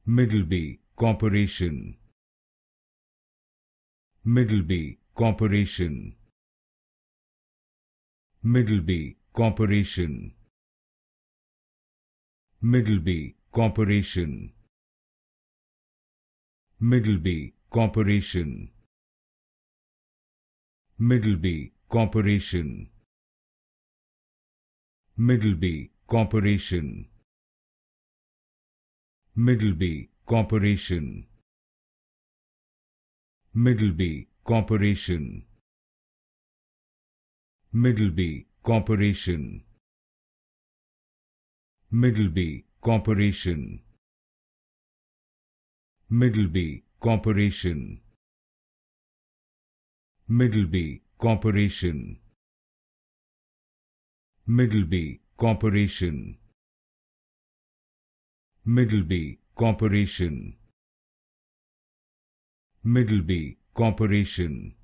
Middleby Corporation. Middleby Corporation. Middleby Corporation. Middleby Corporation. Middleby Corporation. Middleby Corporation. Middleby Corporation. Middleby Corporation. Middleby Corporation. Middleby Corporation. Middleby Corporation. Middleby Corporation. Middleby Corporation. Middleby Corporation. Middleby Corporation. Middleby Corporation.